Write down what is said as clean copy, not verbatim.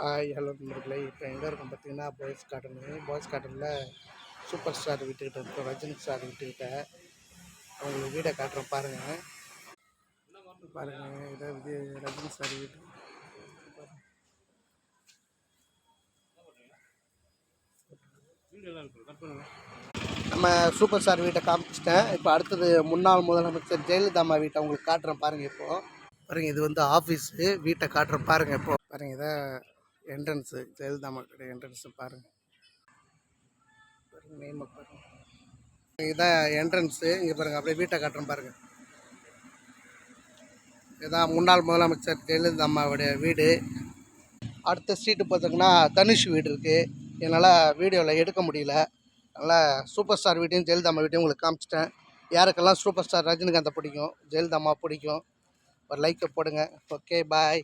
Hello நண்பர்களே. இப்போ எங்கே இருக்கோம் பார்த்தீங்கன்னா, பாய்ஸ் கார்டனில் சூப்பர் ஸ்டார் வீட்டுக்கிட்ட இருக்கோம். ரஜினி சார் வீட்டுக்கிட்ட அவங்களுக்கு வீடை காட்டுறோம் பாருங்கள். இதை ரஜினி சார் வீடு. நம்ம சூப்பர் ஸ்டார் வீட்டை காமிச்சிட்டேன். இப்போ அடுத்தது முன்னாள் முதலமைச்சர் ஜெயலலிதா அம்மா வீட்டை உங்களுக்கு காட்டுறேன் பாருங்கள். இப்போது இது வந்து ஆஃபீஸு. வீட்டை காட்டுறேன் பாருங்கள். இப்போது பாருங்கள், இதை என்ட்ரன்ஸு, ஜெயலலிதா அம்மா கிட்ட என்ட்ரன்ஸு பாருங்கள். நேம் பாருங்கள், இதான் என்ட்ரன்ஸு. இங்கே பாருங்கள், அப்படியே வீட்டை காட்டுறேன் பாருங்கள். இதுதான் முன்னாள் முதலமைச்சர் ஜெயலலிதா அம்மாவுடைய வீடு. அடுத்த ஸ்ட்ரீட்டு பார்த்தீங்கன்னா தனுஷ் வீடு இருக்குது. என்னால் வீடியோவில் எடுக்க முடியல. அதனால் சூப்பர் ஸ்டார் வீட்டையும் ஜெயலலிதா அம்மா வீட்டையும் உங்களுக்கு காமிச்சிட்டேன். யாருக்கெல்லாம் சூப்பர் ஸ்டார் ரஜினிகாந்தை பிடிக்கும், ஜெயலலிதா அம்மா பிடிக்கும், ஒரு லைக்கை போடுங்க. ஓகே, பாய்.